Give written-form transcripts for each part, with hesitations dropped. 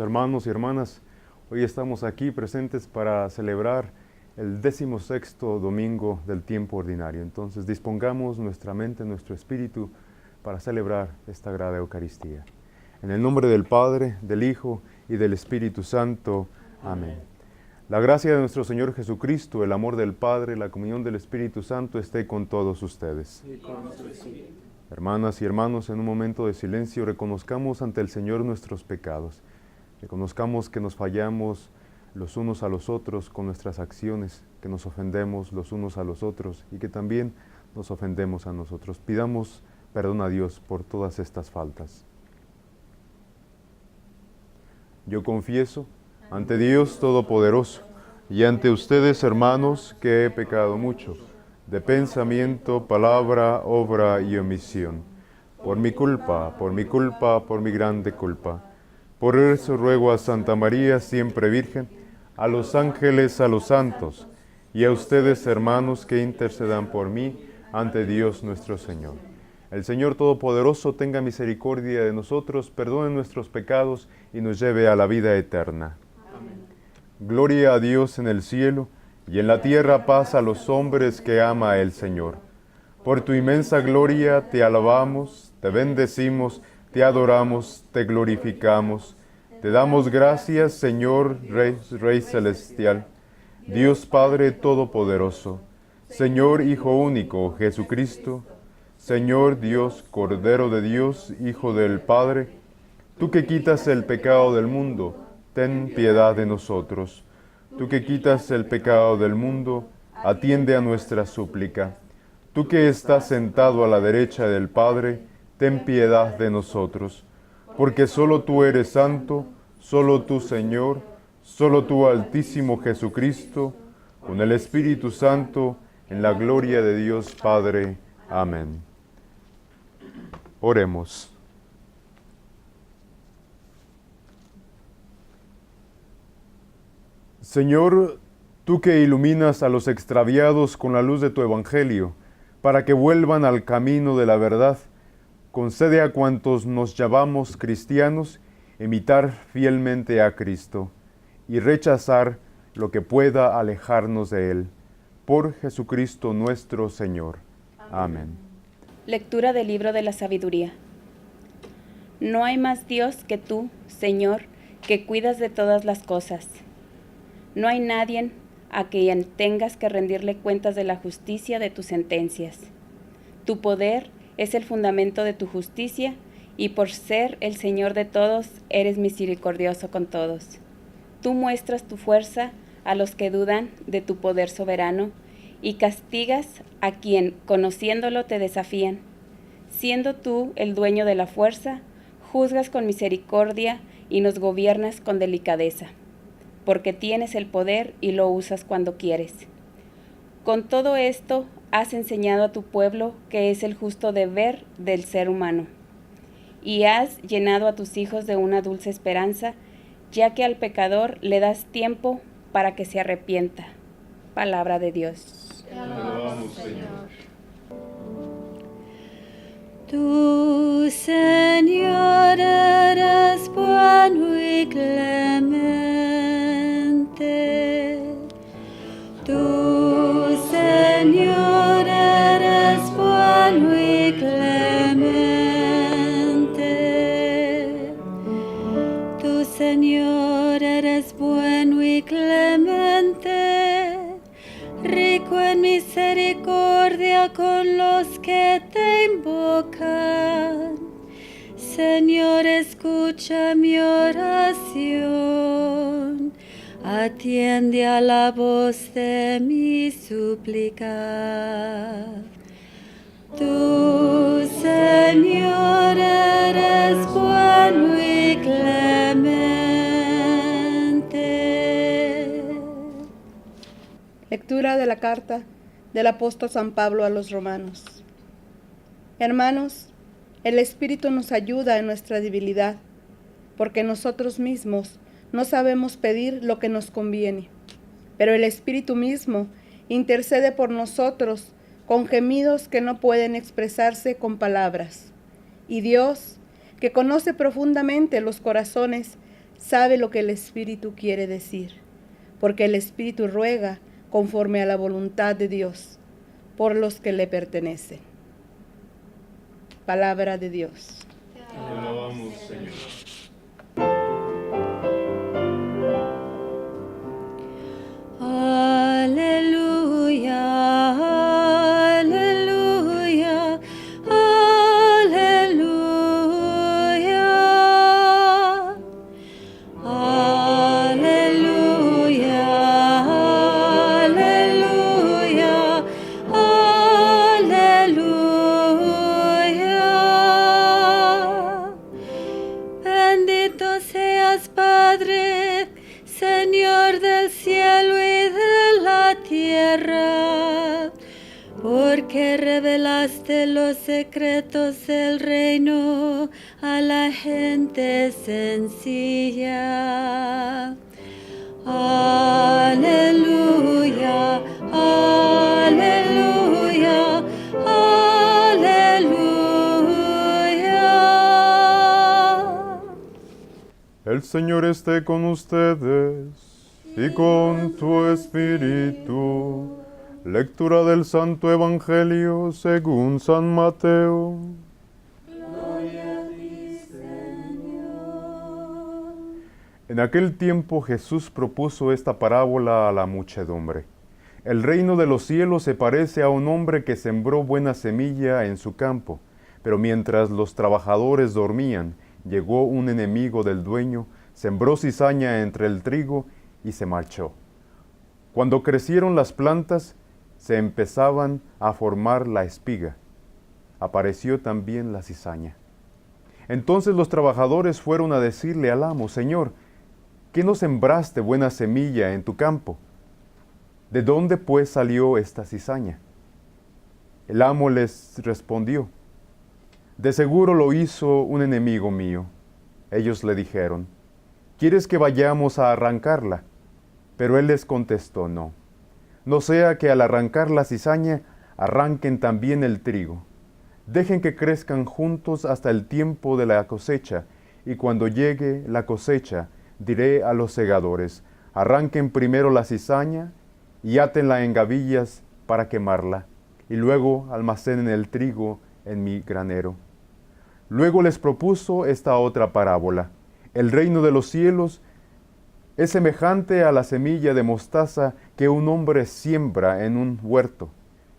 hermanos y hermanas, hoy estamos aquí presentes para celebrar el 16º domingo del tiempo ordinario. Entonces dispongamos nuestra mente, nuestro espíritu para celebrar esta grave Eucaristía. En el nombre del Padre, del Hijo y del Espíritu Santo. Amén. La gracia de nuestro Señor Jesucristo, el amor del Padre, la comunión del Espíritu Santo esté con todos ustedes. Y con nuestro espíritu. Hermanas y hermanos, en un momento de silencio reconozcamos ante el Señor nuestros pecados. Reconozcamos que nos fallamos los unos a los otros con nuestras acciones, que nos ofendemos los unos a los otros y que también nos ofendemos a nosotros. Pidamos perdón a Dios por todas estas faltas. Yo confieso ante Dios Todopoderoso y ante ustedes, hermanos, que he pecado mucho, de pensamiento, palabra, obra y omisión. Por mi culpa, por mi grande culpa. Por eso ruego a Santa María, siempre Virgen, a los ángeles, a los santos, y a ustedes, hermanos, que intercedan por mí ante Dios nuestro Señor. El Señor Todopoderoso tenga misericordia de nosotros, perdone nuestros pecados y nos lleve a la vida eterna. Amén. Gloria a Dios en el cielo, y en la tierra paz a los hombres que ama el Señor. Por tu inmensa gloria te alabamos, te bendecimos, te adoramos, te glorificamos. Te damos gracias, Señor, Rey celestial, Dios Padre Todopoderoso, Señor Hijo único, Jesucristo, Señor Dios, Cordero de Dios, Hijo del Padre, tú que quitas el pecado del mundo, ten piedad de nosotros. Tú que quitas el pecado del mundo, atiende a nuestra súplica. Tú que estás sentado a la derecha del Padre, ten piedad de nosotros. Porque solo tú eres santo, solo tú, Señor, solo tú, Altísimo Jesucristo, con el Espíritu Santo, en la gloria de Dios Padre. Amén. Oremos. Señor, tú que iluminas a los extraviados con la luz de tu Evangelio, para que vuelvan al camino de la verdad, concede a cuantos nos llamamos cristianos imitar fielmente a Cristo y rechazar lo que pueda alejarnos de Él. Por Jesucristo nuestro Señor. Amén. Lectura del libro de la sabiduría. No hay más Dios que tú, Señor, que cuidas de todas las cosas. No hay nadie a quien tengas que rendirle cuentas de la justicia de tus sentencias. Tu poder es el fundamento de tu justicia, y por ser el Señor de todos, eres misericordioso con todos. Tú muestras tu fuerza a los que dudan de tu poder soberano, y castigas a quien, conociéndolo, te desafían. Siendo tú el dueño de la fuerza, juzgas con misericordia y nos gobiernas con delicadeza, porque tienes el poder y lo usas cuando quieres. Con todo esto, has enseñado a tu pueblo que es el justo deber del ser humano, y has llenado a tus hijos de una dulce esperanza, ya que al pecador le das tiempo para que se arrepienta. Palabra de Dios. Te alabamos, Señor. Tú, Señor, eres bueno y clemente. Tú, Señor, eres bueno y clemente. Tú, Señor, eres bueno y clemente, rico en misericordia con los que te invocan. Señor, escucha mi oración, atiende a la voz de mi súplica. Tú, Señor, eres bueno y clemente. Lectura de la carta del apóstol San Pablo a los romanos. Hermanos, el Espíritu nos ayuda en nuestra debilidad, porque nosotros mismos no sabemos pedir lo que nos conviene, pero el Espíritu mismo intercede por nosotros con gemidos que no pueden expresarse con palabras. Y Dios, que conoce profundamente los corazones, sabe lo que el Espíritu quiere decir, porque el Espíritu ruega conforme a la voluntad de Dios por los que le pertenecen. Palabra de Dios. Te alabamos, Señor. Aleluya, aleluya, aleluya. Aleluya, aleluya, aleluya. Bendito seas, Padre, Señor del cielo y de la tierra, porque revelaste los secretos del reino a la gente sencilla. Aleluya, aleluya, aleluya. El Señor esté con ustedes y con tu espíritu. Lectura del Santo Evangelio según San Mateo. En aquel tiempo Jesús propuso esta parábola a la muchedumbre. El reino de los cielos se parece a un hombre que sembró buena semilla en su campo, pero mientras los trabajadores dormían, llegó un enemigo del dueño, sembró cizaña entre el trigo y se marchó. Cuando crecieron las plantas, se empezaban a formar la espiga. Apareció también la cizaña. Entonces los trabajadores fueron a decirle al amo: Señor, ¿qué no sembraste buena semilla en tu campo? ¿De dónde pues salió esta cizaña? El amo les respondió: de seguro lo hizo un enemigo mío. Ellos le dijeron: ¿quieres que vayamos a arrancarla? Pero él les contestó: no. No sea que al arrancar la cizaña, arranquen también el trigo. Dejen que crezcan juntos hasta el tiempo de la cosecha, y cuando llegue la cosecha, diré a los segadores: arranquen primero la cizaña y átenla en gavillas para quemarla, y luego almacenen el trigo en mi granero. Luego les propuso esta otra parábola: el reino de los cielos es semejante a la semilla de mostaza que un hombre siembra en un huerto.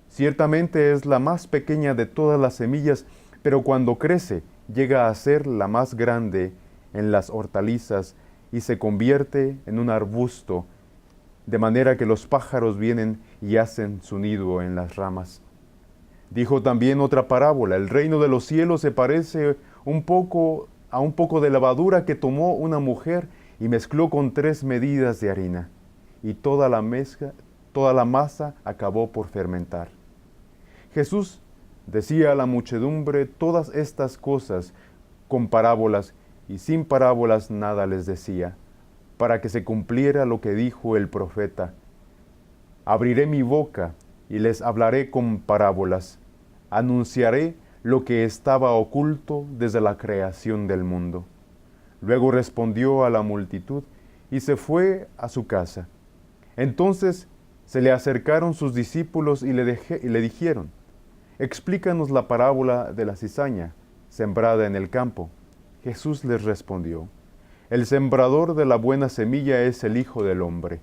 Ciertamente es la más pequeña de todas las semillas, pero cuando crece llega a ser la más grande en las hortalizas y se convierte en un arbusto, de manera que los pájaros vienen y hacen su nido en las ramas. Dijo también otra parábola: el reino de los cielos se parece a un poco de levadura que tomó una mujer y mezcló con 3 medidas de harina, y toda la masa acabó por fermentar. Jesús decía a la muchedumbre todas estas cosas con parábolas, y sin parábolas nada les decía, para que se cumpliera lo que dijo el profeta: abriré mi boca y les hablaré con parábolas, anunciaré lo que estaba oculto desde la creación del mundo. Luego respondió a la multitud y se fue a su casa. Entonces se le acercaron sus discípulos y le dijeron: explícanos la parábola de la cizaña sembrada en el campo. Jesús les respondió: el sembrador de la buena semilla es el Hijo del Hombre.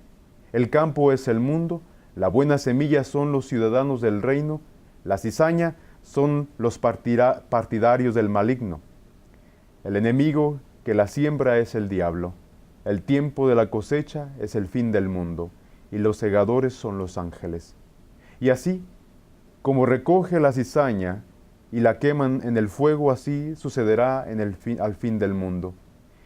El campo es el mundo, la buena semilla son los ciudadanos del reino, la cizaña son los partidarios del maligno. El enemigo que la siembra es el diablo. El tiempo de la cosecha es el fin del mundo, y los segadores son los ángeles. Y así, como recoge la cizaña y la queman en el fuego, así sucederá al fin del mundo.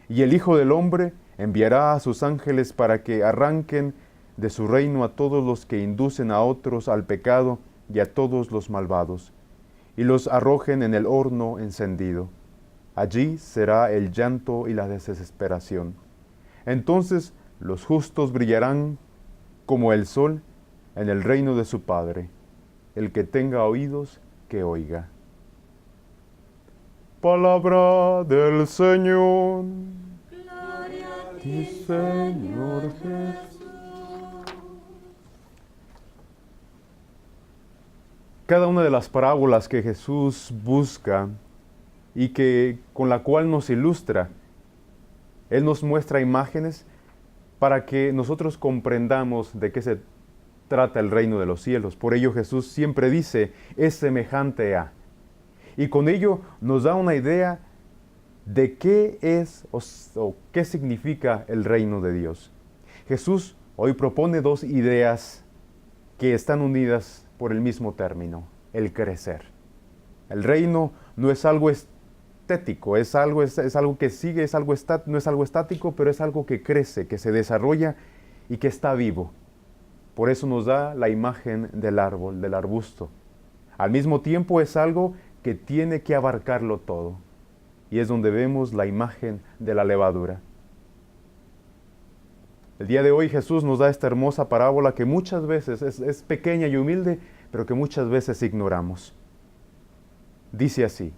Y el Hijo del Hombre enviará a sus ángeles para que arranquen de su reino a todos los que inducen a otros al pecado y a todos los malvados, y los arrojen en el horno encendido. Allí será el llanto y la desesperación. Entonces los justos brillarán como el sol en el reino de su Padre. El que tenga oídos, que oiga. Palabra del Señor. Gloria a mi Señor Jesús. Cada una de las parábolas que Jesús busca y con la cual nos ilustra, Él nos muestra imágenes para que nosotros comprendamos de qué se trata el reino de los cielos. Por ello Jesús siempre dice, es semejante a. Y con ello nos da una idea de qué es o qué significa el reino de Dios. Jesús hoy propone dos ideas que están unidas por el mismo término, el crecer. El reino no es algo estético, es algo que sigue, no es algo estático, pero es algo que crece, que se desarrolla y que está vivo. Por eso nos da la imagen del árbol, del arbusto. Al mismo tiempo es algo que tiene que abarcarlo todo. Y es donde vemos la imagen de la levadura. El día de hoy Jesús nos da esta hermosa parábola que muchas veces es pequeña y humilde, pero que muchas veces ignoramos. Dice así,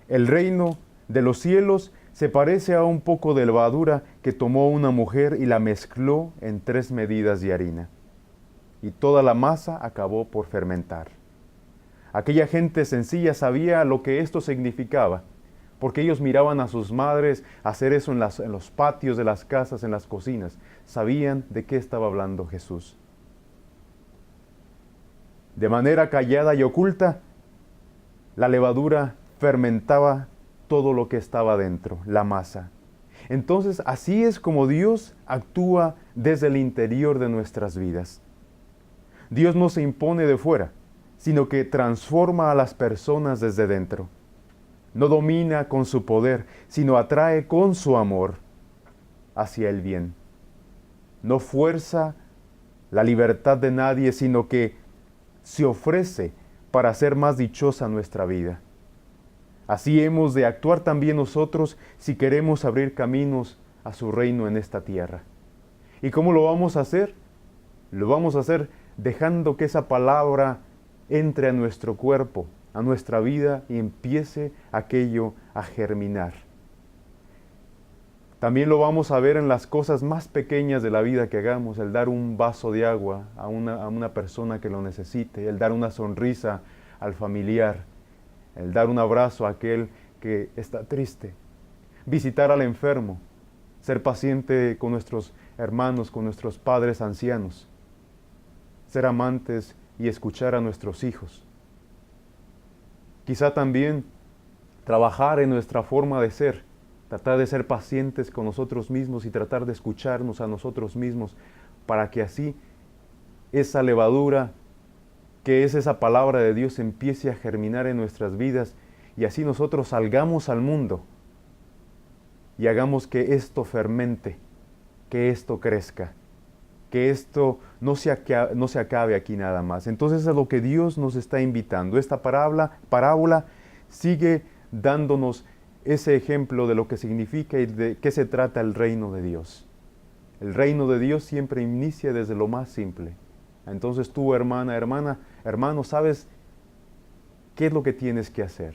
el reino de los cielos se parece a un poco de levadura que tomó una mujer y la mezcló en 3 medidas de harina. Y toda la masa acabó por fermentar. Aquella gente sencilla sabía lo que esto significaba, porque ellos miraban a sus madres hacer eso en los patios de las casas, en las cocinas. Sabían de qué estaba hablando Jesús. De manera callada y oculta, la levadura fermentaba todo lo que estaba dentro, la masa. Entonces, así es como Dios actúa desde el interior de nuestras vidas. Dios no se impone de fuera, sino que transforma a las personas desde dentro. No domina con su poder, sino atrae con su amor hacia el bien. No fuerza la libertad de nadie, sino que se ofrece para hacer más dichosa nuestra vida. Así hemos de actuar también nosotros si queremos abrir caminos a su reino en esta tierra. ¿Y cómo lo vamos a hacer? Lo vamos a hacer dejando que esa palabra entre a nuestro cuerpo, a nuestra vida y empiece aquello a germinar. También lo vamos a ver en las cosas más pequeñas de la vida que hagamos, el dar un vaso de agua a una persona que lo necesite, el dar una sonrisa al familiar, el dar un abrazo a aquel que está triste, visitar al enfermo, ser paciente con nuestros hermanos, con nuestros padres ancianos, ser amantes y escuchar a nuestros hijos. Quizá también trabajar en nuestra forma de ser, tratar de ser pacientes con nosotros mismos y tratar de escucharnos a nosotros mismos para que así esa levadura, que es esa palabra de Dios, empiece a germinar en nuestras vidas y así nosotros salgamos al mundo y hagamos que esto fermente, que esto crezca, que esto no se acabe aquí nada más. Entonces es lo que Dios nos está invitando. Esta parábola sigue dándonos ese ejemplo de lo que significa y de qué se trata el reino de Dios. El reino de Dios siempre inicia desde lo más simple. Entonces tú, hermano, sabes qué es lo que tienes que hacer.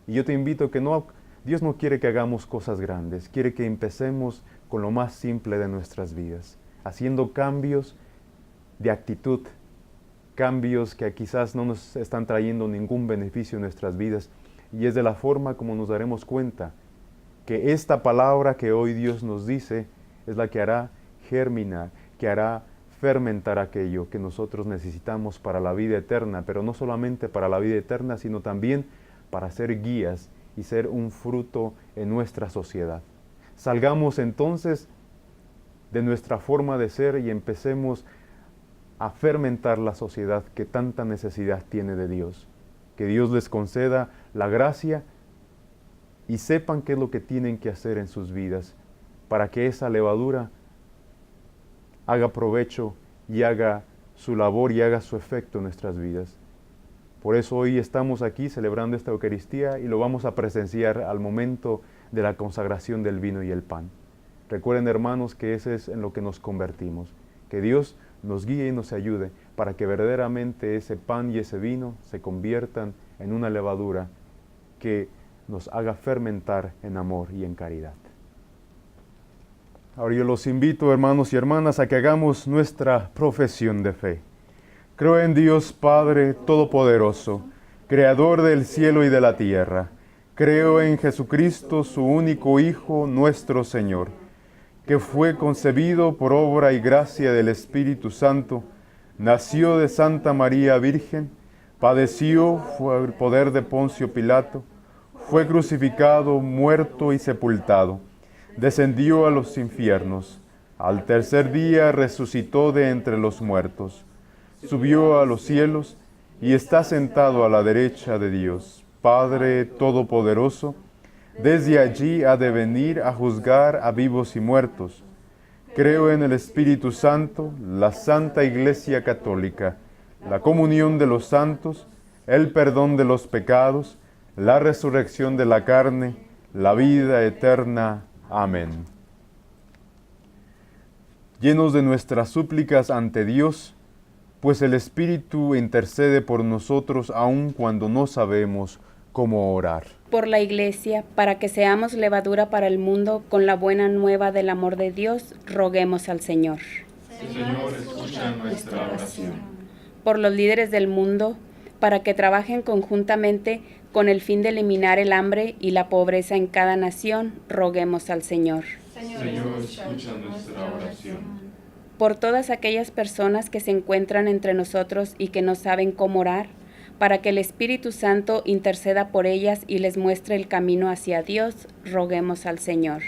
Y yo te invito que Dios no quiere que hagamos cosas grandes, quiere que empecemos con lo más simple de nuestras vidas, haciendo cambios de actitud, cambios que quizás no nos están trayendo ningún beneficio en nuestras vidas. Y es de la forma como nos daremos cuenta que esta palabra que hoy Dios nos dice es la que hará germinar, que hará fermentar aquello que nosotros necesitamos para la vida eterna, pero no solamente para la vida eterna, sino también para ser guías y ser un fruto en nuestra sociedad. Salgamos entonces de nuestra forma de ser y empecemos a fermentar la sociedad que tanta necesidad tiene de Dios. Que Dios les conceda la gracia y sepan qué es lo que tienen que hacer en sus vidas para que esa levadura haga provecho y haga su labor y haga su efecto en nuestras vidas. Por eso hoy estamos aquí celebrando esta Eucaristía y lo vamos a presenciar al momento de la consagración del vino y el pan. Recuerden, hermanos, que ese es en lo que nos convertimos. Que Dios nos guíe y nos ayude para que verdaderamente ese pan y ese vino se conviertan en una levadura que nos haga fermentar en amor y en caridad. Ahora yo los invito, hermanos y hermanas, a que hagamos nuestra profesión de fe. Creo en Dios Padre Todopoderoso, Creador del cielo y de la tierra. Creo en Jesucristo, su único Hijo, nuestro Señor, que fue concebido por obra y gracia del Espíritu Santo, nació de Santa María Virgen, padeció por el poder de Poncio Pilato, fue crucificado, muerto y sepultado, descendió a los infiernos, al tercer día resucitó de entre los muertos, subió a los cielos y está sentado a la derecha de Dios, Padre Todopoderoso. Desde allí ha de venir a juzgar a vivos y muertos. Creo en el Espíritu Santo, la Santa Iglesia Católica, la comunión de los santos, el perdón de los pecados, la resurrección de la carne, la vida eterna. Amén. Llenos de nuestras súplicas ante Dios, pues el Espíritu intercede por nosotros aun cuando no sabemos cómo orar. Por la Iglesia, para que seamos levadura para el mundo con la buena nueva del amor de Dios, roguemos al Señor. Señor, escucha nuestra oración. Por los líderes del mundo, para que trabajen conjuntamente con el fin de eliminar el hambre y la pobreza en cada nación, roguemos al Señor. Señor, escucha nuestra oración. Por todas aquellas personas que se encuentran entre nosotros y que no saben cómo orar, para que el Espíritu Santo interceda por ellas y les muestre el camino hacia Dios, roguemos al Señor.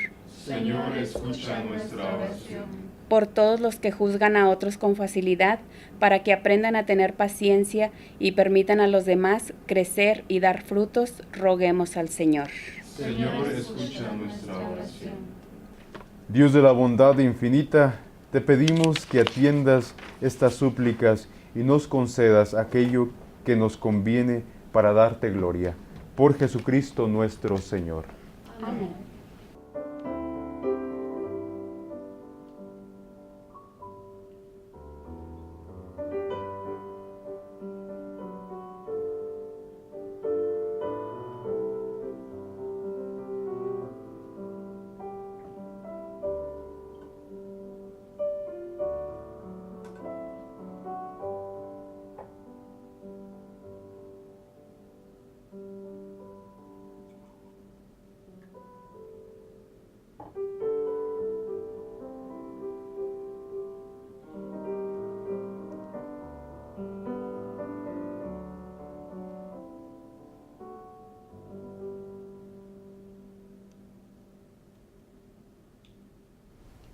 Señor, escucha nuestra oración. Por todos los que juzgan a otros con facilidad, para que aprendan a tener paciencia y permitan a los demás crecer y dar frutos, roguemos al Señor. Señor, escucha nuestra oración. Dios de la bondad infinita, te pedimos que atiendas estas súplicas y nos concedas aquello que nos conviene para darte gloria. Por Jesucristo nuestro Señor. Amén.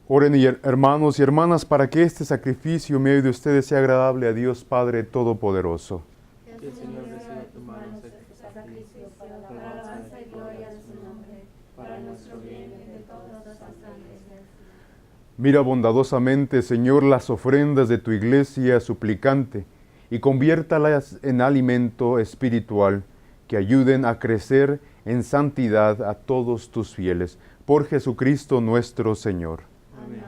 Oren, hermanos y hermanas, para que este sacrificio en medio de ustedes sea agradable a Dios Padre Todopoderoso. Que el Señor reciba tu mano este sacrificio para alabanza y gloria de su nombre, para nuestro bien y de todos los santos. Mira bondadosamente, Señor, las ofrendas de tu iglesia suplicante y conviértalas en alimento espiritual que ayuden a crecer en santidad a todos tus fieles. Por Jesucristo nuestro Señor. Amén.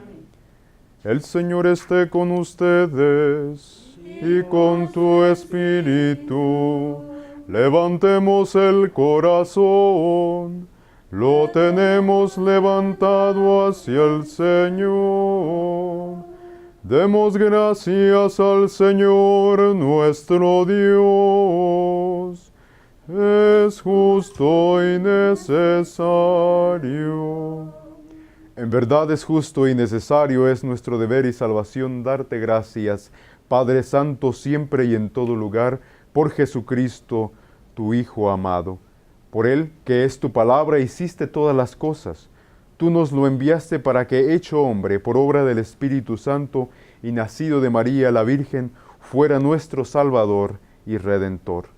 El Señor esté con ustedes y con tu espíritu. Levantemos el corazón. Lo tenemos levantado hacia el Señor. Demos gracias al Señor nuestro Dios. Es justo y necesario. En verdad es justo y necesario, es nuestro deber y salvación darte gracias, Padre Santo, siempre y en todo lugar, por Jesucristo, tu Hijo amado. Por Él, que es tu palabra, hiciste todas las cosas. Tú nos lo enviaste para que, hecho hombre, por obra del Espíritu Santo y nacido de María la Virgen, fuera nuestro Salvador y Redentor.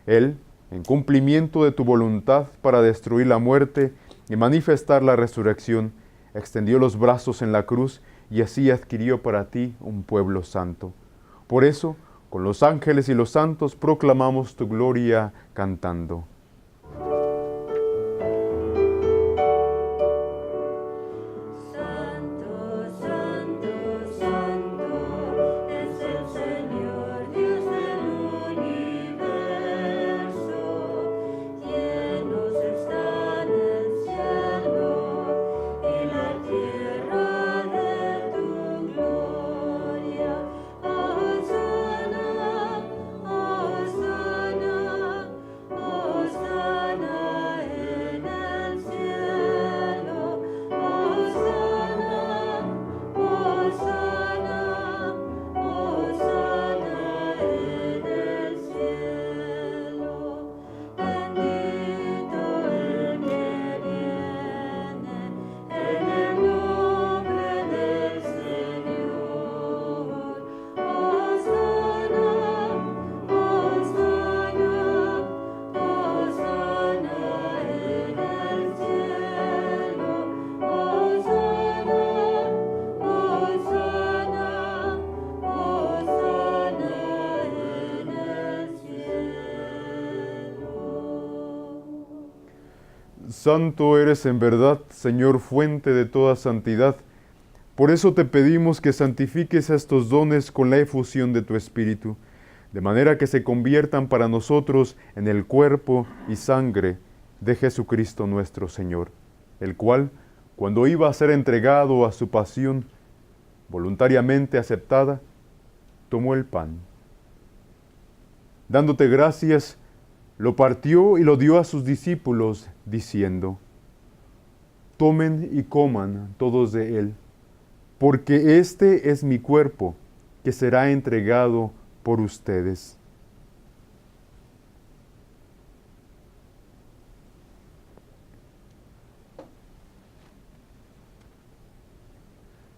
Él, en cumplimiento de tu voluntad para destruir la muerte y manifestar la resurrección, extendió los brazos en la cruz y así adquirió para ti un pueblo santo. Por eso, con los ángeles y los santos proclamamos tu gloria cantando. Santo, santo, santo, es el Señor, Dios del universo. Llenos están el cielo y la tierra Santo eres en verdad, Señor, fuente de toda santidad. Por eso te pedimos que santifiques a estos dones con la efusión de tu Espíritu, de manera que se conviertan para nosotros en el cuerpo y sangre de Jesucristo nuestro Señor, el cual, cuando iba a ser entregado a su pasión, voluntariamente aceptada, tomó el pan. Dándote gracias, lo partió y lo dio a sus discípulos, diciendo: tomen y coman todos de él, porque este es mi cuerpo, que será entregado por ustedes.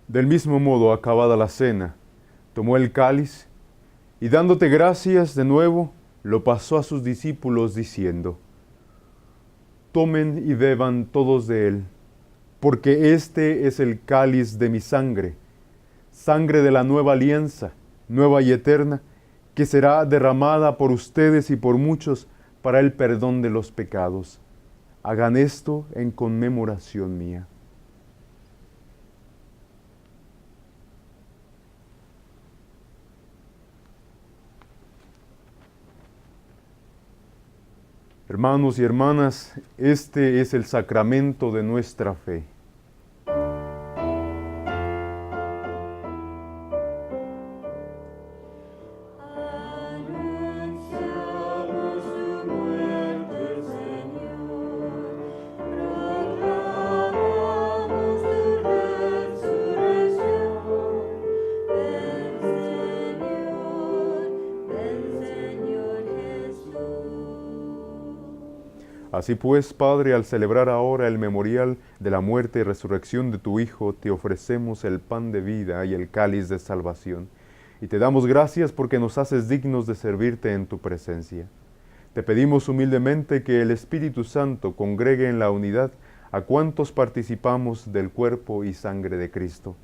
Del mismo modo, acabada la cena, tomó el cáliz y dándote gracias de nuevo, lo pasó a sus discípulos diciendo: tomen y beban todos de él, porque este es el cáliz de mi sangre, sangre de la nueva alianza, nueva y eterna, que será derramada por ustedes y por muchos para el perdón de los pecados. Hagan esto en conmemoración mía. Hermanos y hermanas, este es el sacramento de nuestra fe. Así pues, Padre, al celebrar ahora el memorial de la muerte y resurrección de tu Hijo, te ofrecemos el pan de vida y el cáliz de salvación, y te damos gracias porque nos haces dignos de servirte en tu presencia. Te pedimos humildemente que el Espíritu Santo congregue en la unidad a cuantos participamos del cuerpo y sangre de Cristo.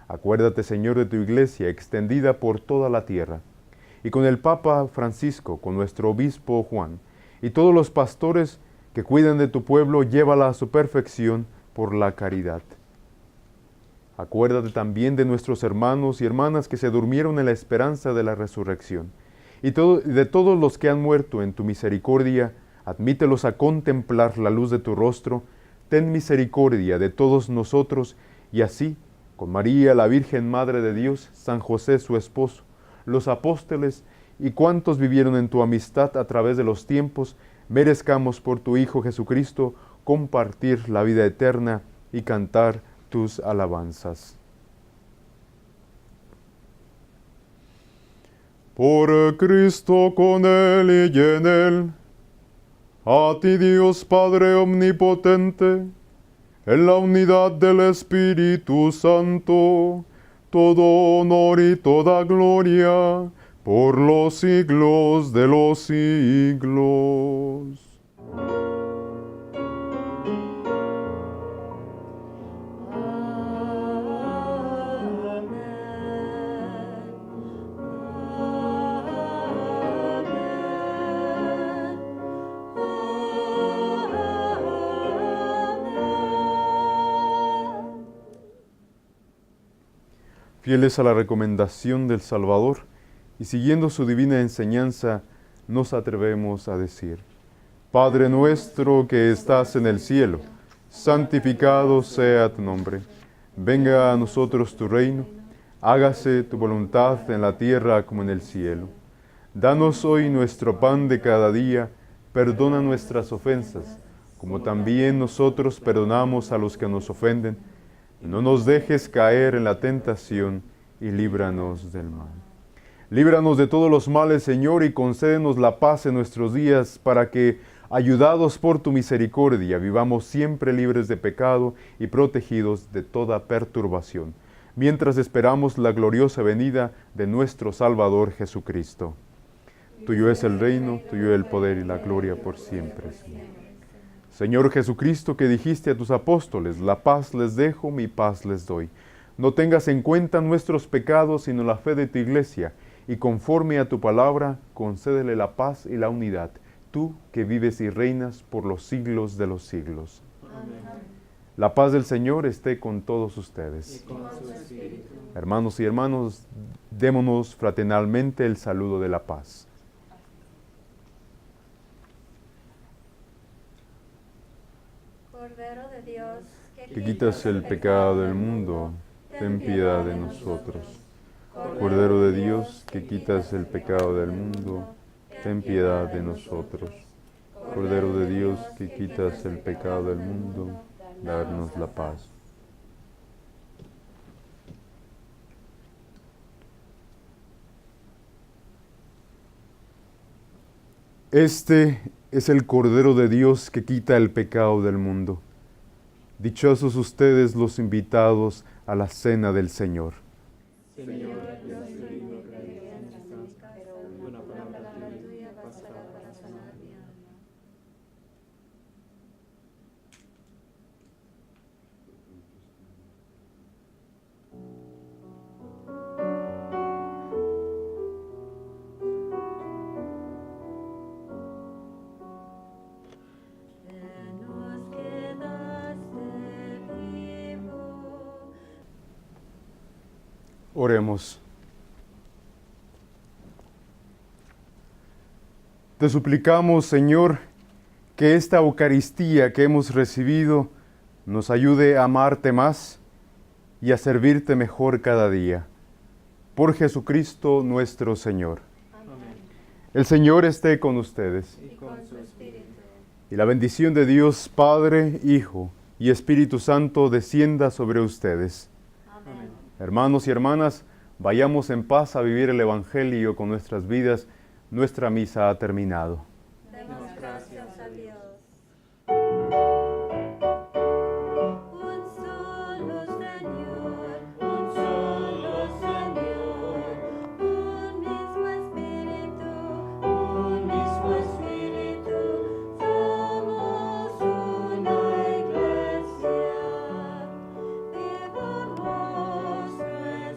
Acuérdate, Señor, de tu Iglesia extendida por toda la tierra, y con el Papa Francisco, con nuestro Obispo Juan, y todos los pastores que cuidan de tu pueblo, llévala a su perfección por la caridad. Acuérdate también de nuestros hermanos y hermanas que se durmieron en la esperanza de la resurrección, y de todos los que han muerto en tu misericordia, admítelos a contemplar la luz de tu rostro. Ten misericordia de todos nosotros, y así, con María, la Virgen Madre de Dios, San José su esposo, los apóstoles y cuantos vivieron en tu amistad a través de los tiempos, merezcamos por tu Hijo Jesucristo compartir la vida eterna y cantar tus alabanzas. Por Cristo, con Él y en Él, a ti Dios Padre omnipotente, en la unidad del Espíritu Santo, todo honor y toda gloria, por los siglos de los siglos. Fieles a la recomendación del Salvador, y siguiendo su divina enseñanza, nos atrevemos a decir: Padre nuestro que estás en el cielo, santificado sea tu nombre. Venga a nosotros tu reino, hágase tu voluntad en la tierra como en el cielo. Danos hoy nuestro pan de cada día, perdona nuestras ofensas, como también nosotros perdonamos a los que nos ofenden. No nos dejes caer en la tentación y líbranos del mal. Líbranos de todos los males, Señor, y concédenos la paz en nuestros días, para que, ayudados por tu misericordia, vivamos siempre libres de pecado y protegidos de toda perturbación, mientras esperamos la gloriosa venida de nuestro Salvador Jesucristo. Tuyo es el reino, tuyo el poder y la gloria por siempre, Señor. Señor Jesucristo, que dijiste a tus apóstoles: la paz les dejo, mi paz les doy. No tengas en cuenta nuestros pecados, sino la fe de tu Iglesia, y conforme a tu palabra, concédele la paz y la unidad, tú que vives y reinas por los siglos de los siglos. Amén. La paz del Señor esté con todos ustedes. Y con su espíritu. Hermanos y hermanas, démonos fraternalmente el saludo de la paz. Cordero de Dios, Que quitas el pecado del mundo, ten piedad de nosotros. Cordero de Dios, que quitas el pecado del mundo, ten piedad de nosotros. Cordero de Dios, que quitas el pecado del mundo, danos la paz. Este es el Cordero de Dios que quita el pecado del mundo. Dichosos ustedes los invitados a la cena del Señor. Señor, yo soy digno que entres en mi casa, pero una palabra tuya bastará para sanar mi alma. Nos quedaste vivo. Oremos. Te suplicamos, Señor, que esta Eucaristía que hemos recibido nos ayude a amarte más y a servirte mejor cada día. Por Jesucristo nuestro Señor. Amén. El Señor esté con ustedes. Y con su espíritu. Y la bendición de Dios, Padre, Hijo y Espíritu Santo descienda sobre ustedes. Amén. Hermanos y hermanas, vayamos en paz a vivir el Evangelio con nuestras vidas. Nuestra misa ha terminado. demos gracias a Dios.